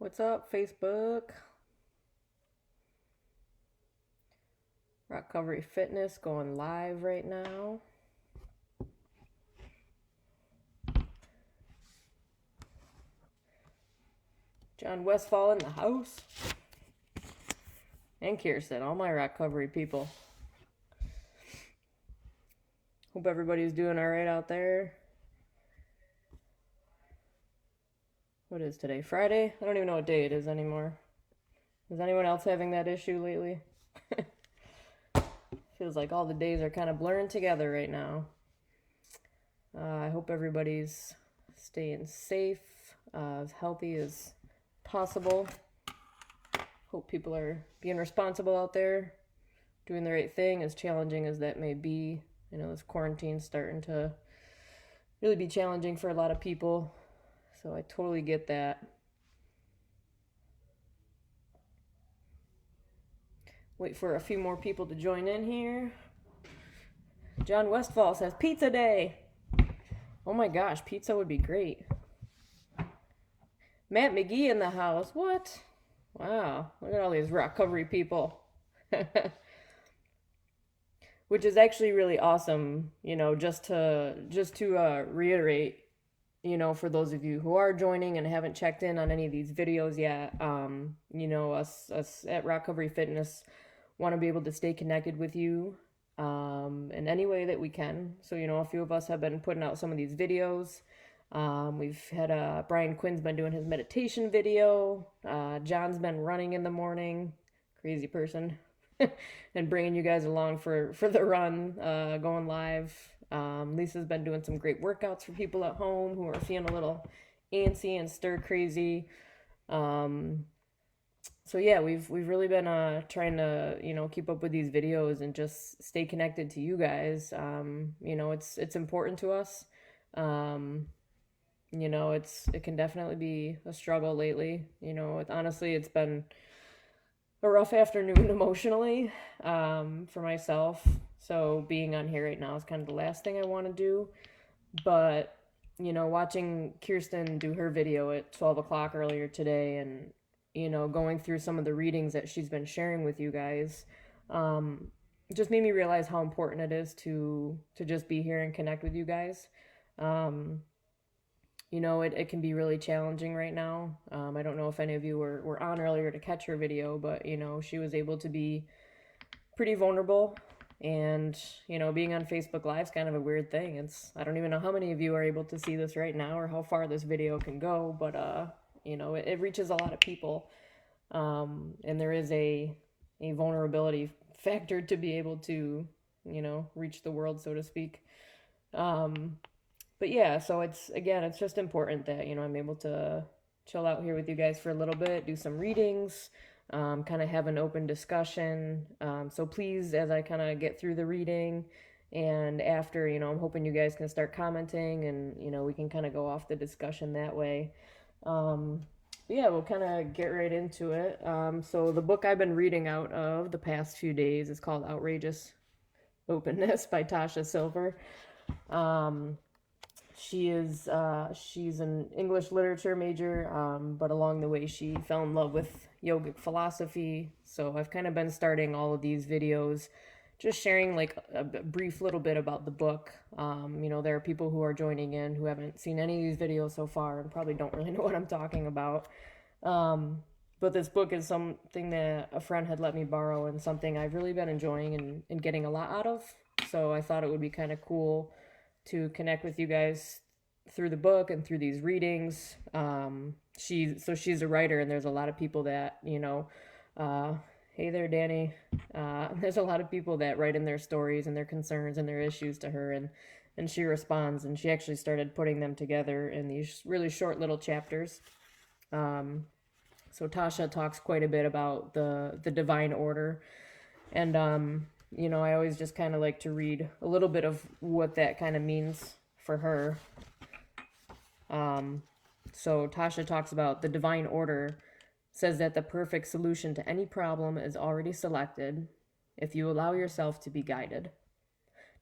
What's up, Facebook? Recovery Fitness going live right now. John Westfall in the house. And Kirsten, all my recovery people. Hope everybody's doing all right out there. What is today? Friday? I don't even know what day it is anymore. Is anyone else having that issue lately? Feels like all the days are kind of blurring together right now. I hope everybody's staying safe, as healthy as possible. Hope people are being responsible out there, doing the right thing, as challenging as that may be. I know this quarantine's starting to really be challenging for a lot of people, so I totally get that. Wait for a few more people to join in here. John Westfall says, pizza day. Oh my gosh, pizza would be great. Matt McGee in the house. What? Wow, look at all these recovery people. Which is actually really awesome, just to reiterate, for those of you who are joining and haven't checked in on any of these videos yet, us at Recovery Fitness want to be able to stay connected with you in any way that we can. So, a few of us have been putting out some of these videos. We've had Brian Quinn's been doing his meditation video. John's been running in the morning. Crazy person. And bringing you guys along for the run, going live. Lisa's been doing some great workouts for people at home who are feeling a little antsy and stir crazy. So yeah, we've really been trying to keep up with these videos and just stay connected to you guys. It's important to us. It can definitely be a struggle lately. Honestly, it's been a rough afternoon emotionally for myself. So being on here right now is kind of the last thing I want to do. But, watching Kirsten do her video at 12 o'clock earlier today and, going through some of the readings that she's been sharing with you guys, just made me realize how important it is to just be here and connect with you guys. It can be really challenging right now. I don't know if any of you were on earlier to catch her video, but, she was able to be pretty vulnerable. And, being on Facebook Live is kind of a weird thing. I don't even know how many of you are able to see this right now or how far this video can go, but, it reaches a lot of people. And there is a vulnerability factor to be able to, reach the world, so to speak. But yeah, so it's just important that, I'm able to chill out here with you guys for a little bit, do some readings, kind of have an open discussion. So please, as I kind of get through the reading and after, I'm hoping you guys can start commenting and, we can kind of go off the discussion that way. Yeah, we'll kind of get right into it. So the book I've been reading out of the past few days is called Outrageous Openness by Tasha Silver. She's an English literature major, but along the way she fell in love with yogic philosophy. So I've kind of been starting all of these videos, just sharing like a brief little bit about the book. There are people who are joining in who haven't seen any of these videos so far and probably don't really know what I'm talking about. But this book is something that a friend had let me borrow and something I've really been enjoying and getting a lot out of. So I thought it would be kind of cool to connect with you guys through the book and through these readings. She's a writer, and there's a lot of people that, hey there, Danny. There's a lot of people that write in their stories and their concerns and their issues to her, and she responds, and she actually started putting them together in these really short little chapters. So Tasha talks quite a bit about the divine order, and I always just kind of like to read a little bit of what that kind of means for her. So Tasha talks about the divine order, says that the perfect solution to any problem is already selected if you allow yourself to be guided.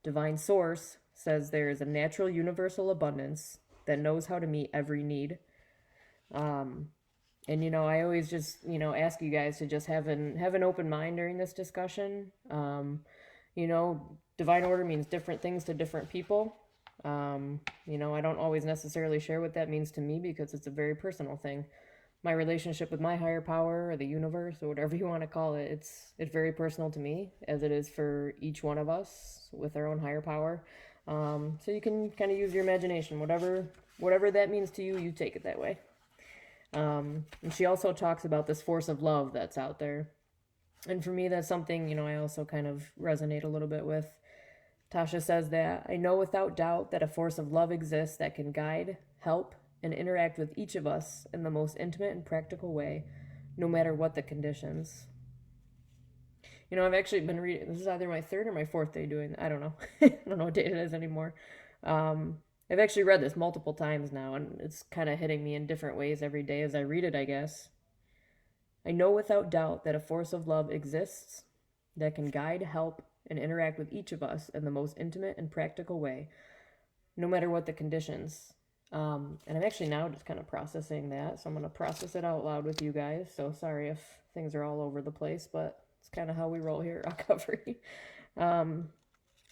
Divine source says there is a natural universal abundance that knows how to meet every need. And I always just ask you guys to just have an open mind during this discussion. You know, divine order means different things to different people. I don't always necessarily share what that means to me because it's a very personal thing. My relationship with my higher power or the universe or whatever you want to call it, it's very personal to me, as it is for each one of us with our own higher power. So you can kind of use your imagination, whatever that means to you, you take it that way. And she also talks about this force of love that's out there. And for me, that's something, I also kind of resonate a little bit with. Tasha says that, I know without doubt that a force of love exists that can guide, help, and interact with each of us in the most intimate and practical way, no matter what the conditions. I've actually been reading, this is either my third or my fourth day doing, I don't know. I don't know what day it is anymore. I've actually read this multiple times now, and it's kind of hitting me in different ways every day as I read it, I guess. I know without doubt that a force of love exists that can guide, help, and interact with each of us in the most intimate and practical way, no matter what the conditions. And I'm actually now just kind of processing that, so I'm going to process it out loud with you guys. So sorry if things are all over the place, but it's kind of how we roll here at Recovery. No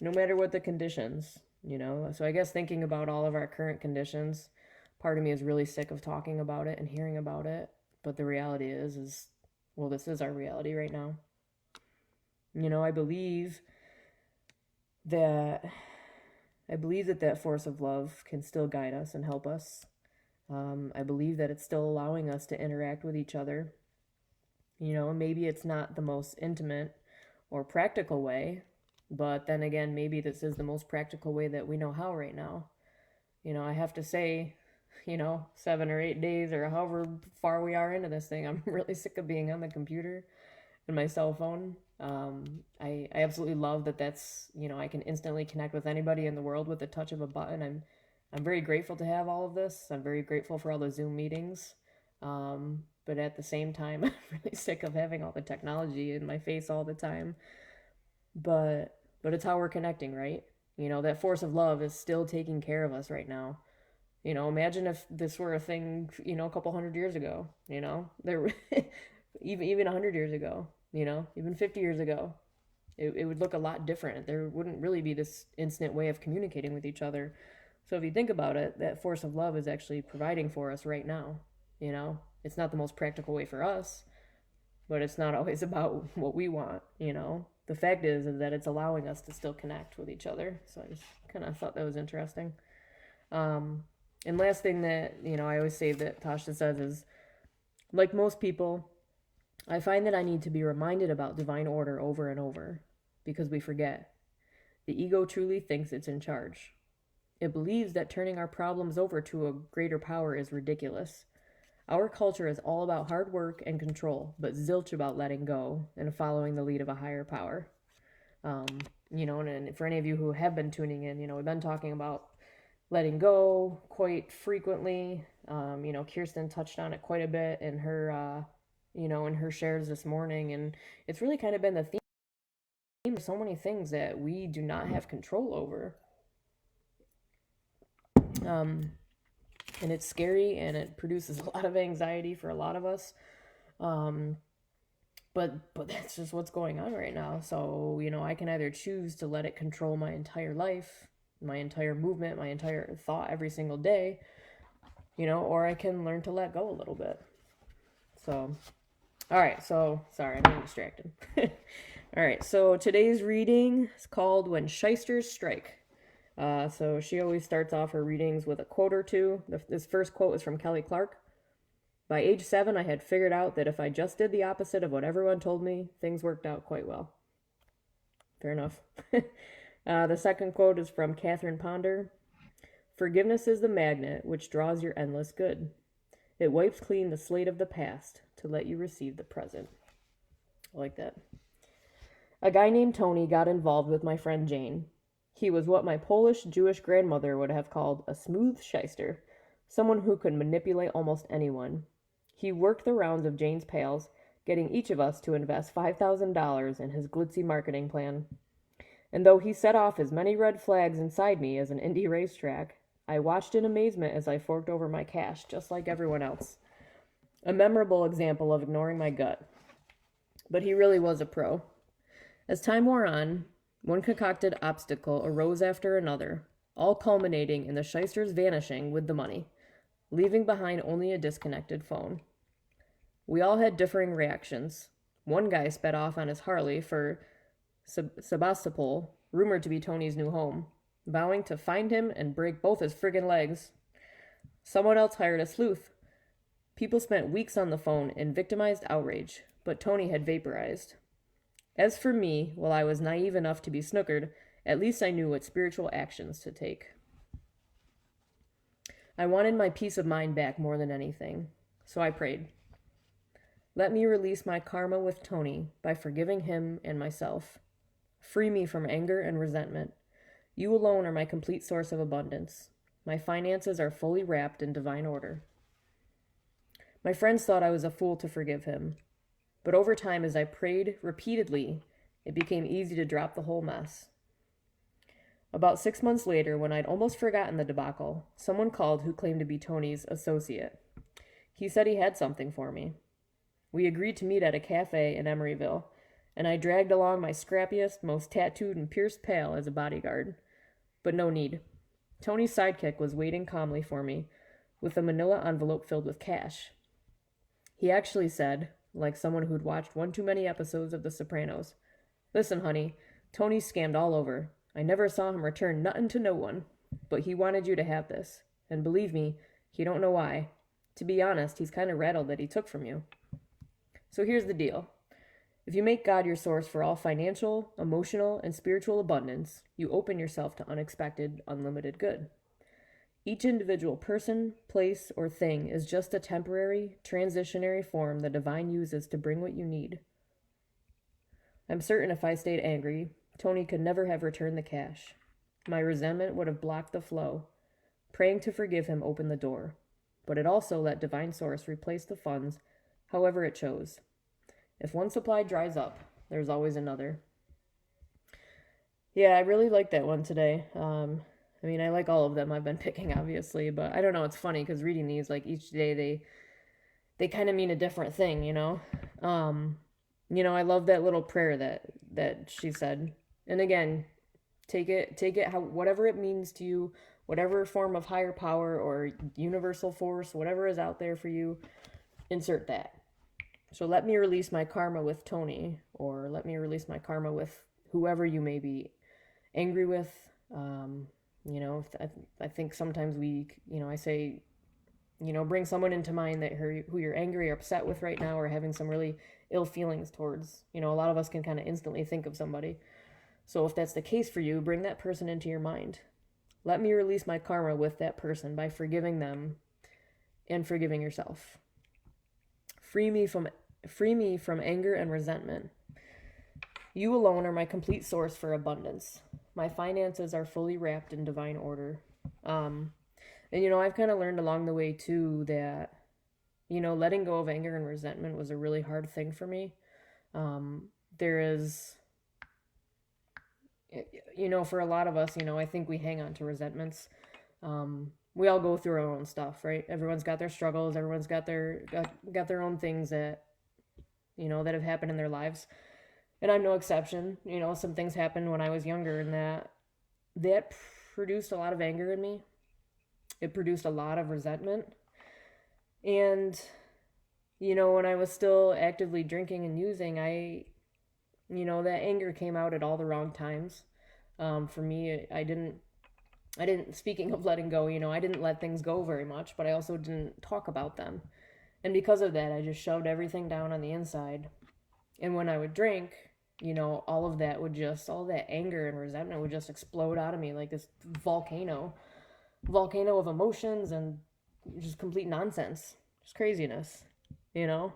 matter what the conditions, So I guess thinking about all of our current conditions, part of me is really sick of talking about it and hearing about it. But the reality is, well, this is our reality right now. I believe that that force of love can still guide us and help us. I believe that it's still allowing us to interact with each other. Maybe it's not the most intimate or practical way, but then again, maybe this is the most practical way that we know how right now. I have to say, 7 or 8 days or however far we are into this thing, I'm really sick of being on the computer and my cell phone. I absolutely love that that's, I can instantly connect with anybody in the world with the touch of a button. I'm very grateful to have all of this. I'm very grateful for all the Zoom meetings. But at the same time, I'm really sick of having all the technology in my face all the time. But it's how we're connecting, right? That force of love is still taking care of us right now. Imagine if this were a thing, a couple hundred years ago, there, even 100 years ago, even 50 years ago, it would look a lot different. There wouldn't really be this instant way of communicating with each other. So if you think about it, that force of love is actually providing for us right now. It's not the most practical way for us, but it's not always about what we want. The fact is that it's allowing us to still connect with each other. So I just kind of thought that was interesting. And last thing that, I always say that Tasha says is, like most people, I find that I need to be reminded about divine order over and over because we forget. The ego truly thinks it's in charge. It believes that turning our problems over to a greater power is ridiculous. Our culture is all about hard work and control, but zilch about letting go and following the lead of a higher power. And for any of you who have been tuning in, we've been talking about letting go quite frequently. Kirsten touched on it quite a bit in her, in her shares this morning, and it's really kind of been the theme of so many things that we do not have control over. And it's scary, and it produces a lot of anxiety for a lot of us. But that's just what's going on right now. So, I can either choose to let it control my entire life, my entire movement, my entire thought every single day, or I can learn to let go a little bit. So, all right. So, sorry, I'm getting distracted. All right. So today's reading is called When Shysters Strike. So she always starts off her readings with a quote or two. This first quote is from Kelly Clark. By age 7, I had figured out that if I just did the opposite of what everyone told me, things worked out quite well. Fair enough. The second quote is from Catherine Ponder. Forgiveness is the magnet which draws your endless good. It wipes clean the slate of the past to let you receive the present. I like that. A guy named Tony got involved with my friend Jane. He was what my Polish Jewish grandmother would have called a smooth shyster, someone who could manipulate almost anyone. He worked the rounds of Jane's pals, getting each of us to invest $5,000 in his glitzy marketing plan. And though he set off as many red flags inside me as an Indy racetrack, I watched in amazement as I forked over my cash just like everyone else. A memorable example of ignoring my gut. But he really was a pro. As time wore on, one concocted obstacle arose after another, all culminating in the shyster's vanishing with the money, leaving behind only a disconnected phone. We all had differing reactions. One guy sped off on his Harley for Sebastopol, rumored to be Tony's new home, vowing to find him and break both his friggin' legs. Someone else hired a sleuth. People spent weeks on the phone in victimized outrage, but Tony had vaporized. As for me, while I was naive enough to be snookered, at least I knew what spiritual actions to take. I wanted my peace of mind back more than anything, so I prayed. Let me release my karma with Tony by forgiving him and myself. Free me from anger and resentment. You alone are my complete source of abundance. My finances are fully wrapped in divine order. My friends thought I was a fool to forgive him, but over time, as I prayed repeatedly, it became easy to drop the whole mess. About 6 months later, when I'd almost forgotten the debacle, someone called who claimed to be Tony's associate. He said he had something for me. We agreed to meet at a cafe in Emeryville, and I dragged along my scrappiest, most tattooed and pierced pal as a bodyguard. But no need. Tony's sidekick was waiting calmly for me, with a manila envelope filled with cash. He actually said, like someone who'd watched one too many episodes of The Sopranos, "Listen, honey, Tony's scammed all over. I never saw him return nothin' to no one, but he wanted you to have this. And believe me, he don't know why. To be honest, he's kind of rattled that he took from you. So here's the deal. If you make God your source for all financial, emotional, and spiritual abundance, you open yourself to unexpected, unlimited good. Each individual person, place, or thing is just a temporary, transitionary form the divine uses to bring what you need. I'm certain if I stayed angry, Tony could never have returned the cash. My resentment would have blocked the flow. Praying to forgive him opened the door, but it also let divine source replace the funds however it chose. If one supply dries up, there's always another. Yeah, I really like that one today. I like all of them I've been picking, obviously, but I don't know, it's funny because reading these, like, each day they kind of mean a different thing, you know? I love that little prayer that she said. And again, take it how whatever it means to you, whatever form of higher power or universal force, whatever is out there for you, insert that. So let me release my karma with Tony, or let me release my karma with whoever you may be angry with. I think sometimes I say, bring someone into mind who you're angry or upset with right now, or having some really ill feelings towards. A lot of us can kind of instantly think of somebody. So if that's the case for you, bring that person into your mind. Let me release my karma with that person by forgiving them and forgiving yourself. Free me from anger and resentment. You alone are my complete source for abundance. My finances are fully wrapped in divine order. I've kind of learned along the way too that, letting go of anger and resentment was a really hard thing for me. There is, for a lot of us, I think we hang on to resentments. We all go through our own stuff, right? Everyone's got their struggles. Everyone's got their own things that have happened in their lives. And I'm no exception. Some things happened when I was younger, and that produced a lot of anger in me. It produced a lot of resentment. And, when I was still actively drinking and using, that anger came out at all the wrong times. For me, I didn't, speaking of letting go, I didn't let things go very much, but I also didn't talk about them. And because of that, I just shoved everything down on the inside. And when I would drink, all that anger and resentment would just explode out of me like this volcano of emotions and just complete nonsense, just craziness, And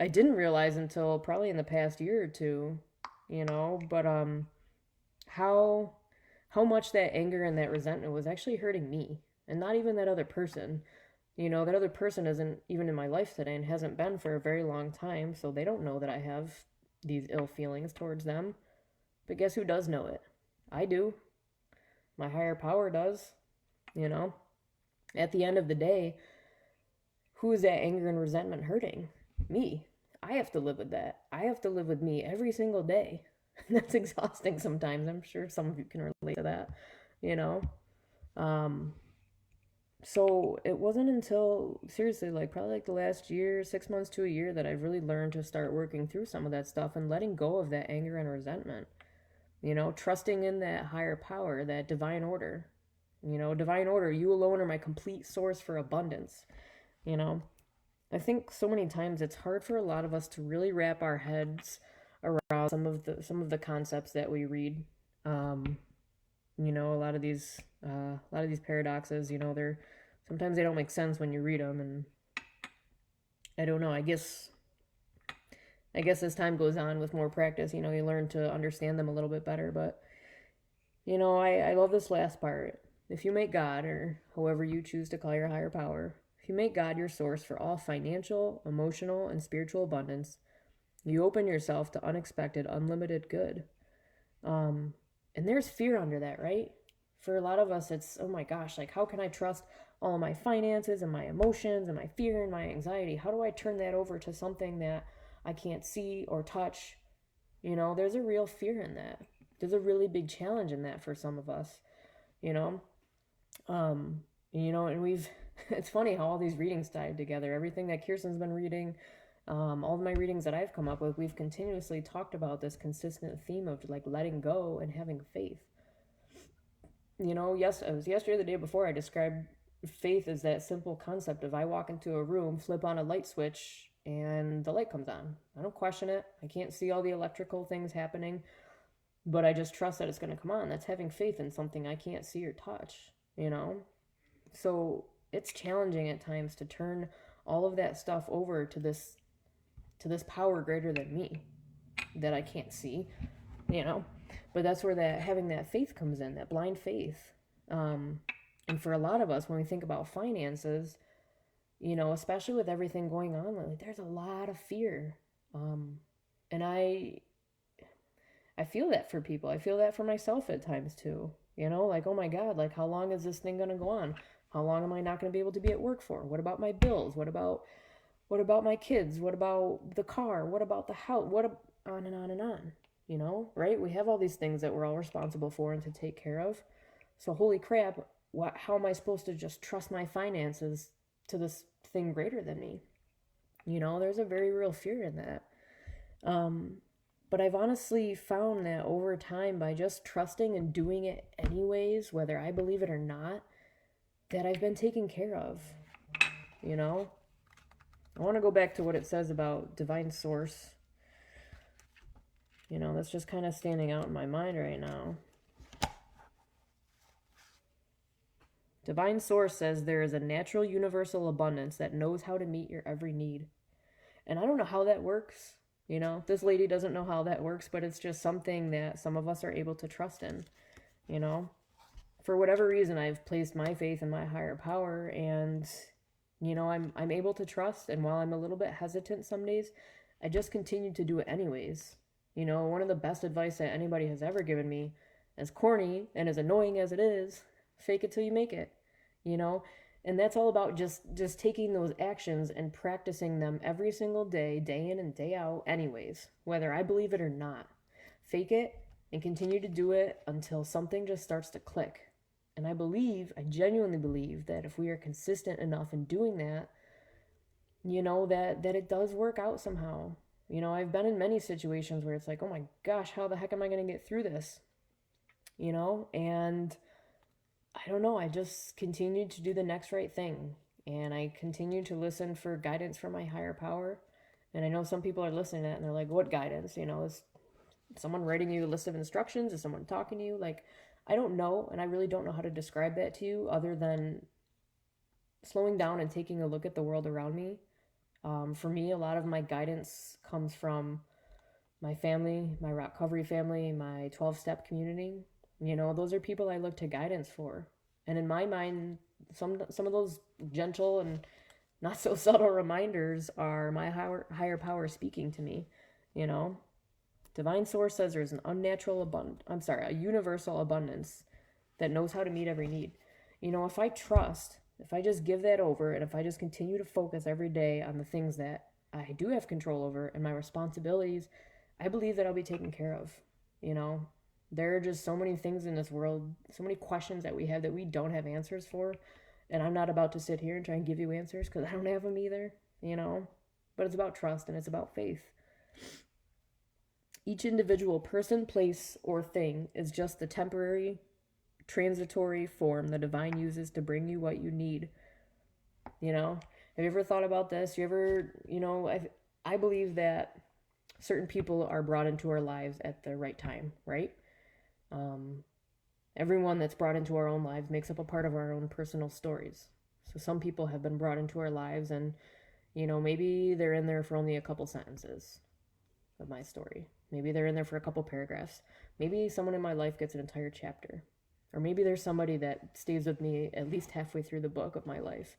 I didn't realize until probably in the past year or two, but how much that anger and that resentment was actually hurting me, and not even that other person. That other person isn't even in my life today and hasn't been for a very long time, so they don't know that I have these ill feelings towards them. But guess who does know it? I do. My higher power does, At the end of the day, who is that anger and resentment hurting? Me. I have to live with that. I have to live with me every single day. That's exhausting sometimes. I'm sure some of you can relate to that, you know? Um, so it wasn't until, seriously, like probably like the last year, 6 months to a year, that I've really learned to start working through some of that stuff and letting go of that anger and resentment. Trusting in that higher power, that divine order. Divine order, you alone are my complete source for abundance. You know, I think so many times it's hard for a lot of us to really wrap our heads around some of the concepts that we read. Um, a lot of these paradoxes, they're sometimes they don't make sense when you read them, and I don't know. I guess as time goes on with more practice, you learn to understand them a little bit better. But I love this last part. If you make God, or however you choose to call your higher power, if you make God your source for all financial, emotional, and spiritual abundance, you open yourself to unexpected, unlimited good. Um, and there's fear under that, right? For a lot of us, it's, oh my gosh, like how can I trust all my finances and my emotions and my fear and my anxiety? How do I turn that over to something that I can't see or touch? There's a real fear in that. There's a really big challenge in that for some of us, you know? And it's funny how all these readings tied together. Everything that Kirsten's been reading, all of my readings that I've come up with, we've continuously talked about this consistent theme of like letting go and having faith. Yes, it was yesterday or the day before, I described faith as that simple concept of I walk into a room, flip on a light switch, and the light comes on. I don't question it. I can't see all the electrical things happening, but I just trust that it's going to come on. That's having faith in something I can't see or touch, So it's challenging at times to turn all of that stuff over to this power greater than me that I can't see, But that's where that having that faith comes in, that blind faith. And for a lot of us, when we think about finances, especially with everything going on lately, there's a lot of fear. And I feel that for people. I feel that for myself at times too. Like, oh my God, like how long is this thing going to go on? How long am I not going to be able to be at work for? What about my bills? What about my kids? What about the car? What about the house? On and on and on, right? We have all these things that we're all responsible for and to take care of. So holy crap, how am I supposed to just trust my finances to this thing greater than me? There's a very real fear in that. But I've honestly found that over time, by just trusting and doing it anyways, whether I believe it or not, that I've been taken care of. I want to go back to what it says about divine source. That's just kind of standing out in my mind right now. Divine source says there is a natural universal abundance that knows how to meet your every need. And I don't know how that works. This lady doesn't know how that works, but it's just something that some of us are able to trust in. For whatever reason, I've placed my faith in my higher power, and I'm able to trust. And while I'm a little bit hesitant some days, I just continue to do it anyways. One of the best advice that anybody has ever given me, as corny and as annoying as it is, fake it till you make it. And that's all about just taking those actions and practicing them every single day, day in and day out anyways, whether I believe it or not. Fake it and continue to do it until something just starts to click. And I genuinely believe that if we are consistent enough in doing that, that it does work out somehow. I've been in many situations where it's like, oh my gosh, how the heck am I going to get through this? And I don't know, I just continued to do the next right thing. And I continued to listen for guidance from my higher power. And I know some people are listening to that and they're like, what guidance? Is someone writing you a list of instructions? Is someone talking to you? Like, I don't know. And I really don't know how to describe that to you other than slowing down and taking a look at the world around me. For me, a lot of my guidance comes from my family, my rock recovery family, my 12-step community. Those are people I look to guidance for. And in my mind, some of those gentle and not so subtle reminders are my higher power speaking to me. Divine source says there's an a universal abundance that knows how to meet every need. If I trust if I just give that over, and if I just continue to focus every day on the things that I do have control over and my responsibilities, I believe that I'll be taken care of. You know, there are just so many things in this world, so many questions that we have that we don't have answers for. And I'm not about to sit here and try and give you answers because I don't have them either, you know? But it's about trust and it's about faith. Each individual person, place, or thing is just the temporary, transitory form the divine uses to bring you what you need. You know? Have you ever thought about this? I believe that certain people are brought into our lives at the right time, right? Everyone that's brought into our own lives makes up a part of our own personal stories. So some people have been brought into our lives and, maybe they're in there for only a couple sentences of my story. Maybe they're in there for a couple paragraphs. Maybe someone in my life gets an entire chapter. Or maybe there's somebody that stays with me at least halfway through the book of my life.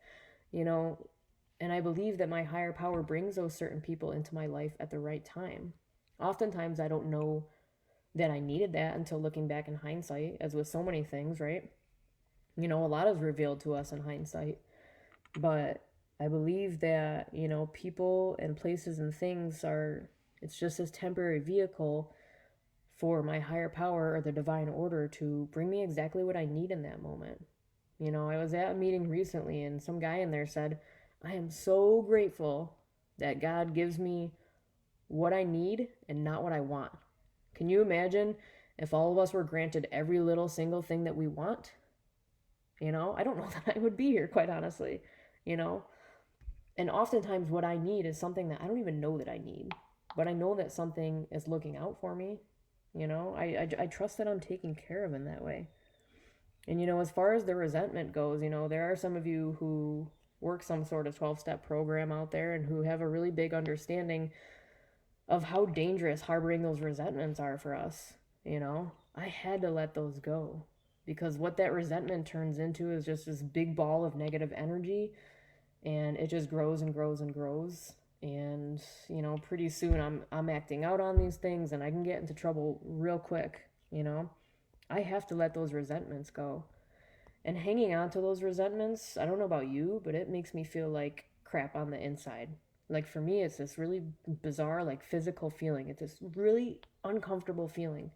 And I believe that my higher power brings those certain people into my life at the right time. Oftentimes I don't know that I needed that until looking back in hindsight, as with so many things, right? A lot is revealed to us in hindsight. But I believe that, people and places and things it's just this temporary vehicle for my higher power or the divine order to bring me exactly what I need in that moment. I was at a meeting recently and some guy in there said, I am so grateful that God gives me what I need and not what I want. Can you imagine if all of us were granted every little single thing that we want? I don't know that I would be here, quite honestly, And oftentimes what I need is something that I don't even know that I need, but I know that something is looking out for me. I trust that I'm taken care of in that way. And, as far as the resentment goes, there are some of you who work some sort of 12-step program out there and who have a really big understanding of how dangerous harboring those resentments are for us. I had to let those go because what that resentment turns into is just this big ball of negative energy, and it just grows and grows and grows. And, pretty soon I'm acting out on these things and I can get into trouble real quick. I have to let those resentments go. And hanging on to those resentments, I don't know about you, but it makes me feel like crap on the inside. Like for me, it's this really bizarre, like physical feeling. It's this really uncomfortable feeling.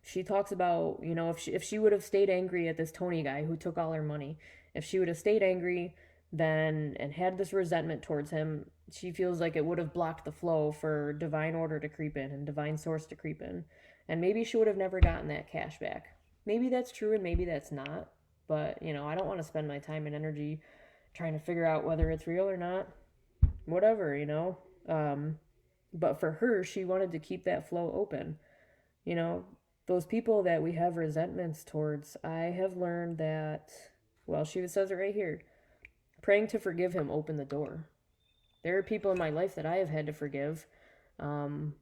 She talks about, if she would have stayed angry at this Tony guy who took all her money, if she would have stayed angry then and had this resentment towards him, she feels like it would have blocked the flow for divine order to creep in and divine source to creep in. And maybe she would have never gotten that cash back. Maybe that's true and maybe that's not. But, I don't want to spend my time and energy trying to figure out whether it's real or not. Whatever, But for her, she wanted to keep that flow open. Those people that we have resentments towards, I have learned that, well, she says it right here. Praying to forgive him opened the door. There are people in my life that I have had to forgive. Some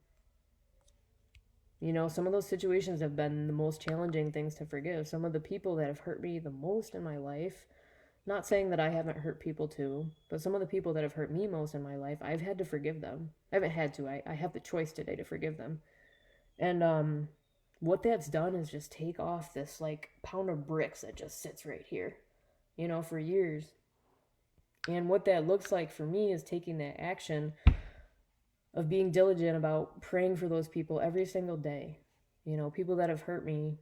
of those situations have been the most challenging things to forgive. Some of the people that have hurt me the most in my life, not saying that I haven't hurt people too, but some of the people that have hurt me most in my life, I've had to forgive them. I haven't had to. I have the choice today to forgive them. And what that's done is just take off this like pound of bricks that just sits right here, for years. And what that looks like for me is taking that action of being diligent about praying for those people every single day. People that have hurt me,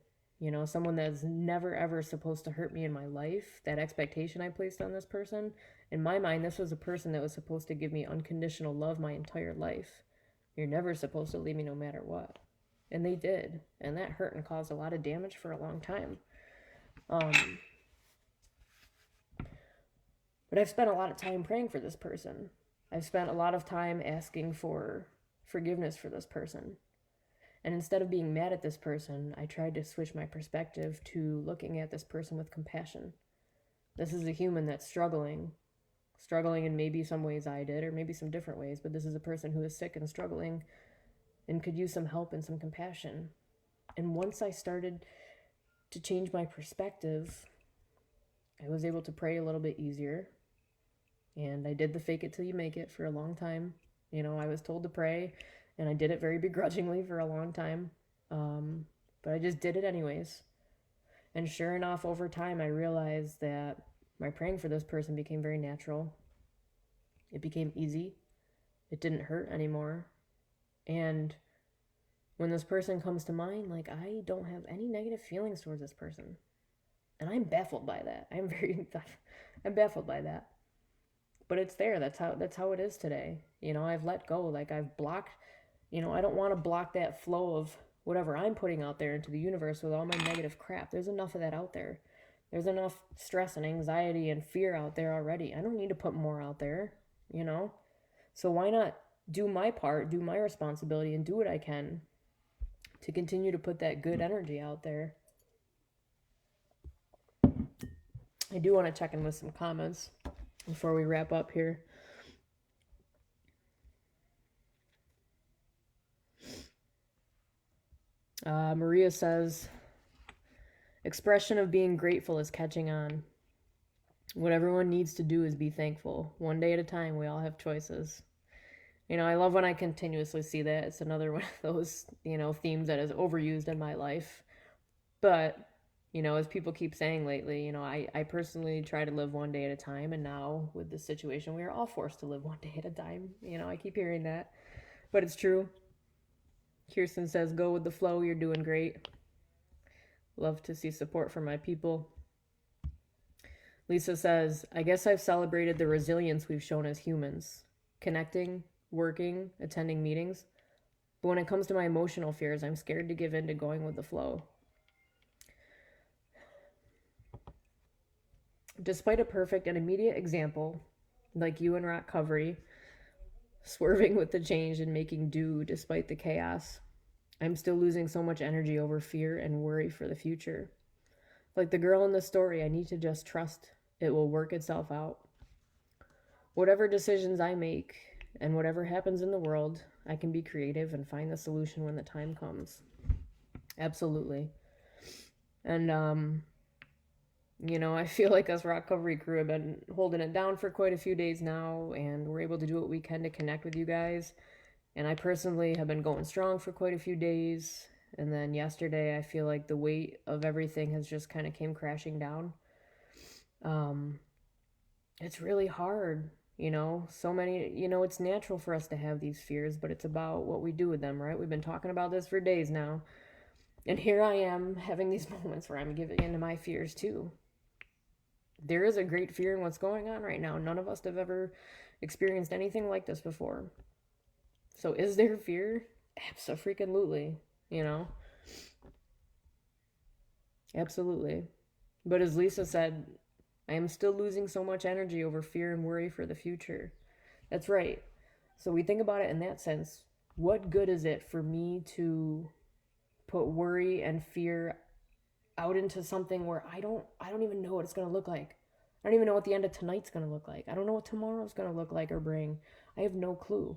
someone that's never ever supposed to hurt me in my life, that expectation I placed on this person. In my mind, this was a person that was supposed to give me unconditional love my entire life. You're never supposed to leave me no matter what. And they did. And that hurt and caused a lot of damage for a long time. But I've spent a lot of time praying for this person. I've spent a lot of time asking for forgiveness for this person. And instead of being mad at this person, I tried to switch my perspective to looking at this person with compassion. This is a human that's struggling in maybe some ways I did, or maybe some different ways, but this is a person who is sick and struggling and could use some help and some compassion. And once I started to change my perspective, I was able to pray a little bit easier. And I did the fake it till you make it for a long time. I was told to pray, and I did it very begrudgingly for a long time. But I just did it anyways. And sure enough, over time, I realized that my praying for this person became very natural. It became easy. It didn't hurt anymore. And when this person comes to mind, like, I don't have any negative feelings towards this person. And I'm baffled by that. I'm baffled by that. But it's there. That's how it is today. I've let go. Like, I've blocked, I don't want to block that flow of whatever I'm putting out there into the universe with all my negative crap. There's enough of that out there. There's enough stress and anxiety and fear out there already. I don't need to put more out there, So why not do my part, do my responsibility, and do what I can to continue to put that good energy out there. I do want to check in with some comments before we wrap up here. Maria says, expression of being grateful is catching on. What everyone needs to do is be thankful. One day at a time, we all have choices. I love when I continuously see that. It's another one of those, themes that is overused in my life. But, as people keep saying lately, I personally try to live one day at a time. And now with this situation, we are all forced to live one day at a time. I keep hearing that. But it's true. Kirsten says, go with the flow. You're doing great. Love to see support from my people. Lisa says, I guess I've celebrated the resilience we've shown as humans. Connecting, working, attending meetings. But when it comes to my emotional fears, I'm scared to give in to going with the flow. Despite a perfect and immediate example, like you in recovery, swerving with the change and making do despite the chaos, I'm still losing so much energy over fear and worry for the future. Like the girl in the story, I need to just trust it will work itself out. Whatever decisions I make and whatever happens in the world, I can be creative and find the solution when the time comes. Absolutely. And, I feel like us recovery crew have been holding it down for quite a few days now, and we're able to do what we can to connect with you guys. And I personally have been going strong for quite a few days. And then yesterday, I feel like the weight of everything has just kind of came crashing down. It's really hard, so many, it's natural for us to have these fears, but it's about what we do with them, right? We've been talking about this for days now. And here I am having these moments where I'm giving into my fears too. There is a great fear in what's going on right now. None of us have ever experienced anything like this before. So is there fear? Abso-freaking-lutely, Absolutely. But as Lisa said, I am still losing so much energy over fear and worry for the future. That's right. So we think about it in that sense. What good is it for me to put worry and fear out into something where I don't even know what it's going to look like. I don't even know what the end of tonight's going to look like. I don't know what tomorrow's going to look like or bring. I have no clue.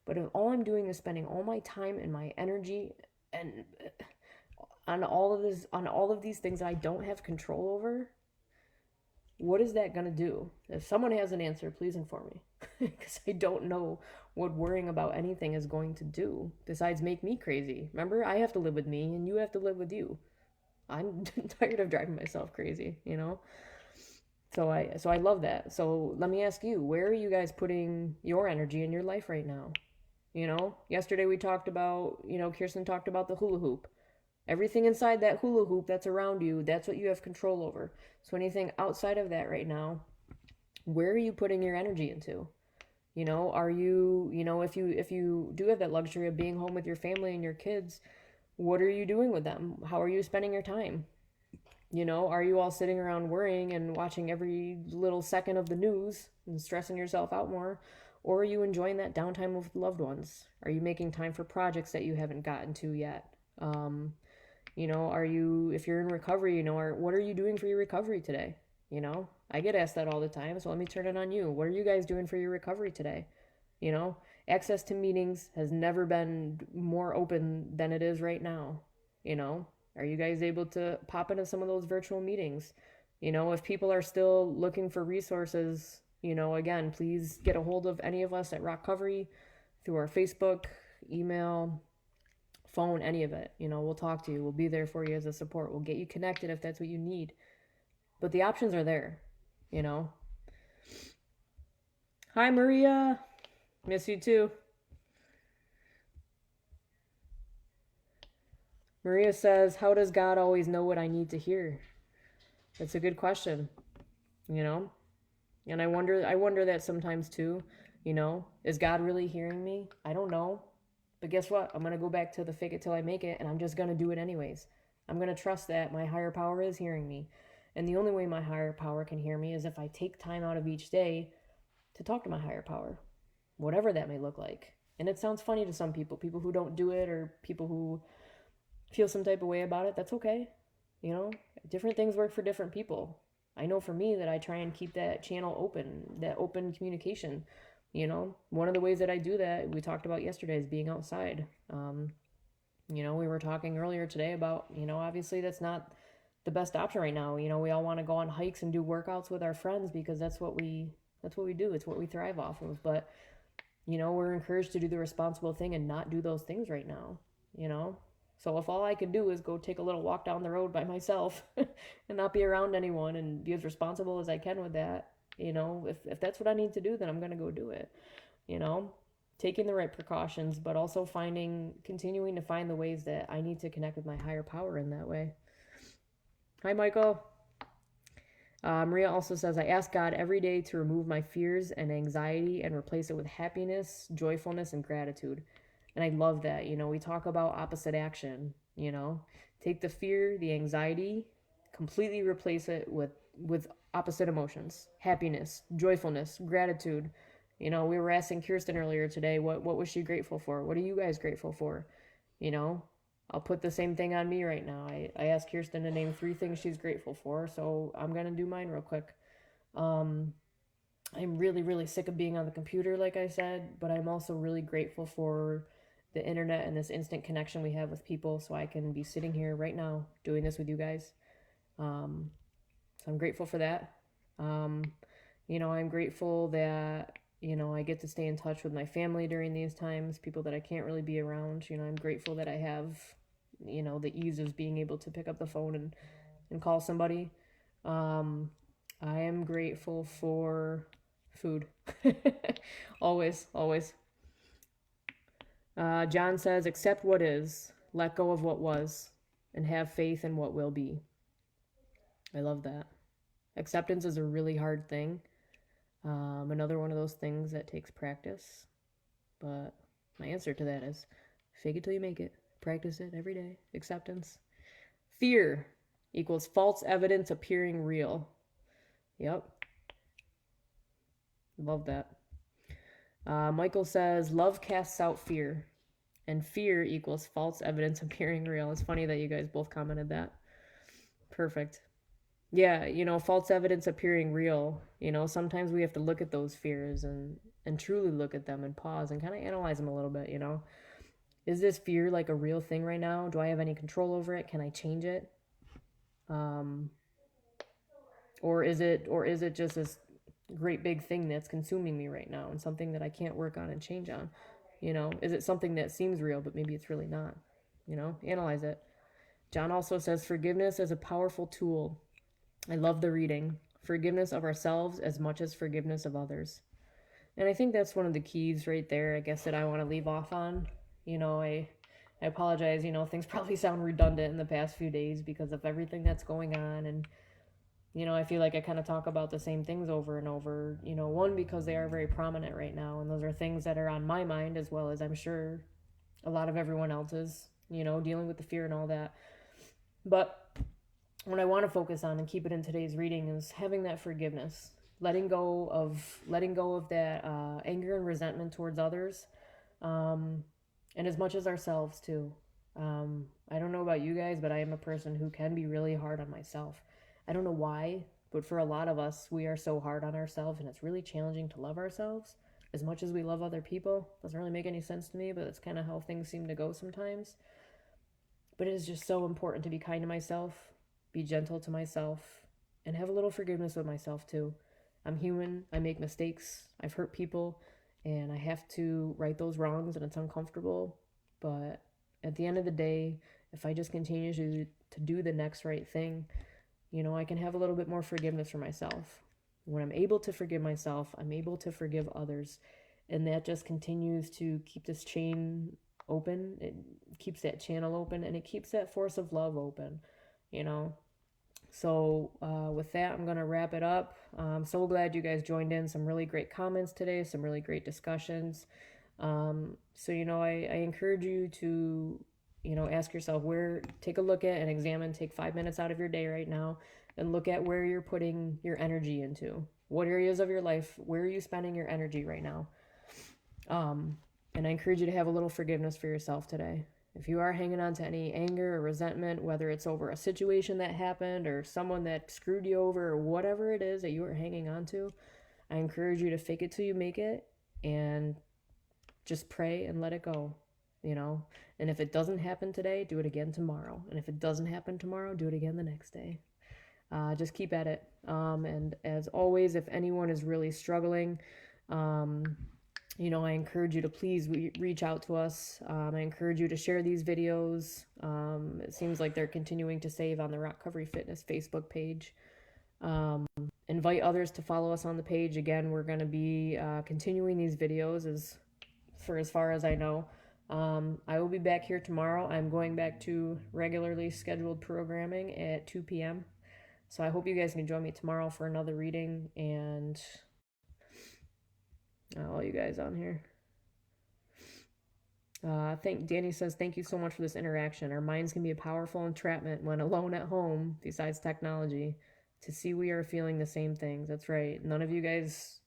But if all I'm doing is spending all my time and my energy and on all of these things I don't have control over, what is that going to do? If someone has an answer, please inform me. Because I don't know what worrying about anything is going to do besides make me crazy. Remember, I have to live with me and you have to live with you. I'm tired of driving myself crazy, So I love that. So let me ask you, where are you guys putting your energy in your life right now? Yesterday we talked about, Kirsten talked about the hula hoop. Everything inside that hula hoop that's around you, that's what you have control over. So anything outside of that right now, where are you putting your energy into? Are you, if you do have that luxury of being home with your family and your kids, what are you doing with them? How are you spending your time? Are you all sitting around worrying and watching every little second of the news and stressing yourself out more? Or are you enjoying that downtime with loved ones? Are you making time for projects that you haven't gotten to yet? Are you, if you're in recovery, what are you doing for your recovery today? I get asked that all the time, so let me turn it on you. What are you guys doing for your recovery today? Access to meetings has never been more open than it is right now. Are you guys able to pop into some of those virtual meetings? If people are still looking for resources, again, please get a hold of any of us at Rockcovery through our Facebook, email, phone, any of it. We'll talk to you. We'll be there for you as a support. We'll get you connected if that's what you need. But the options are there, you know. Hi, Maria. Miss you too. Maria says, how does God always know what I need to hear? That's a good question, you know? And I wonder that sometimes too, is God really hearing me? I don't know. But guess what? I'm going to go back to the fake it till I make it, and I'm just going to do it anyways. I'm going to trust that my higher power is hearing me. And the only way my higher power can hear me is if I take time out of each day to talk to my higher power, whatever that may look like. And it sounds funny to some people who don't do it, or people who feel some type of way about it. That's okay. Different things work for different people. I know for me that I try and keep that channel open, that open communication. One of the ways that I do that, we talked about yesterday, is being outside. We were talking earlier today about, obviously that's not the best option right now. We all want to go on hikes and do workouts with our friends because that's what we do. It's what we thrive off of. But, we're encouraged to do the responsible thing and not do those things right now, So if all I could do is go take a little walk down the road by myself and not be around anyone and be as responsible as I can with that, if that's what I need to do, then I'm going to go do it, taking the right precautions, but also continuing to find the ways that I need to connect with my higher power in that way. Hi, Michael. Maria also says, I ask God every day to remove my fears and anxiety and replace it with happiness, joyfulness, and gratitude. And I love that. We talk about opposite action, take the fear, the anxiety, completely replace it with opposite emotions, happiness, joyfulness, gratitude. We were asking Kirsten earlier today, what was she grateful for? What are you guys grateful for? I'll put the same thing on me right now. I asked Kirsten to name 3 things she's grateful for, so I'm going to do mine real quick. I'm really, really sick of being on the computer, like I said, but I'm also really grateful for the internet and this instant connection we have with people, so I can be sitting here right now doing this with you guys. So I'm grateful for that. I'm grateful that, I get to stay in touch with my family during these times, people that I can't really be around. I'm grateful that I have, the ease of being able to pick up the phone and call somebody. I am grateful for food. Always. John says, accept what is, let go of what was, and have faith in what will be. I love that. Acceptance is a really hard thing. Another one of those things that takes practice. But my answer to that is fake it till you make it. Practice it every day. Acceptance. Fear equals false evidence appearing real. Yep. Love that. Michael says, love casts out fear. And fear equals false evidence appearing real. It's funny that you guys both commented that. Perfect. Yeah, false evidence appearing real. Sometimes we have to look at those fears and truly look at them and pause and kind of analyze them a little bit, Is this fear like a real thing right now? Do I have any control over it? Can I change it? Or is it just this great big thing that's consuming me right now and something that I can't work on and change on? Is it something that seems real, but maybe it's really not? Analyze it. John also says forgiveness is a powerful tool. I love the reading. Forgiveness of ourselves as much as forgiveness of others. And I think that's one of the keys right there, I guess, that I want to leave off on. I apologize, things probably sound redundant in the past few days because of everything that's going on. And, I feel like I kind of talk about the same things over and over, one, because they are very prominent right now. And those are things that are on my mind, as well as I'm sure a lot of everyone else's, dealing with the fear and all that. But what I want to focus on and keep it in today's reading is having that forgiveness, letting go of that anger and resentment towards others, and as much as ourselves too. I don't know about you guys, but I am a person who can be really hard on myself. I don't know why, but for a lot of us, we are so hard on ourselves, and it's really challenging to love ourselves as much as we love other people. Doesn't really make any sense to me, but it's kind of how things seem to go sometimes. But it is just so important to be kind to myself, be gentle to myself, and have a little forgiveness with myself too. I'm human. I make mistakes. I've hurt people, and I have to right those wrongs, and it's uncomfortable, but at the end of the day, if I just continue to do the next right thing, I can have a little bit more forgiveness for myself. When I'm able to forgive myself, I'm able to forgive others. And that just continues to keep this chain open. It keeps that channel open, and it keeps that force of love open, you know? So, with that, I'm going to wrap it up. I'm so glad you guys joined in. Some really great comments today, some really great discussions. So, I encourage you to, ask yourself take a look at and examine, take 5 minutes out of your day right now and look at where you're putting your energy into. What areas of your life, where are you spending your energy right now? And I encourage you to have a little forgiveness for yourself today. If you are hanging on to any anger or resentment, whether it's over a situation that happened or someone that screwed you over or whatever it is that you are hanging on to, I encourage you to fake it till you make it and just pray and let it go, And if it doesn't happen today, do it again tomorrow. And if it doesn't happen tomorrow, do it again the next day. Just keep at it. And as always, if anyone is really struggling, I encourage you to please reach out to us. I encourage you to share these videos. It seems like they're continuing to save on the Rock Recovery Fitness Facebook page. Invite others to follow us on the page. Again, we're going to be continuing these videos as far as I know. I will be back here tomorrow. I'm going back to regularly scheduled programming at 2 p.m. So I hope you guys can join me tomorrow for another reading, and all you guys on here. Danny says, thank you so much for this interaction. Our minds can be a powerful entrapment when alone at home, besides technology, to see we are feeling the same things. That's right. Nobody's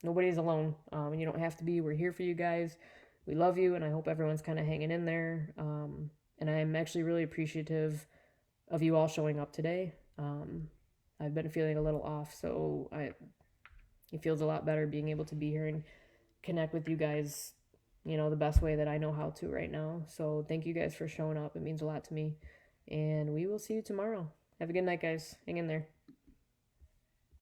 alone. You don't have to be. We're here for you guys. We love you, and I hope everyone's kind of hanging in there. And I'm actually really appreciative of you all showing up today. I've been feeling a little off, so it feels a lot better being able to be here and connect with you guys, the best way that I know how to right now. So thank you guys for showing up. It means a lot to me. And we will see you tomorrow. Have a good night, guys. Hang in there.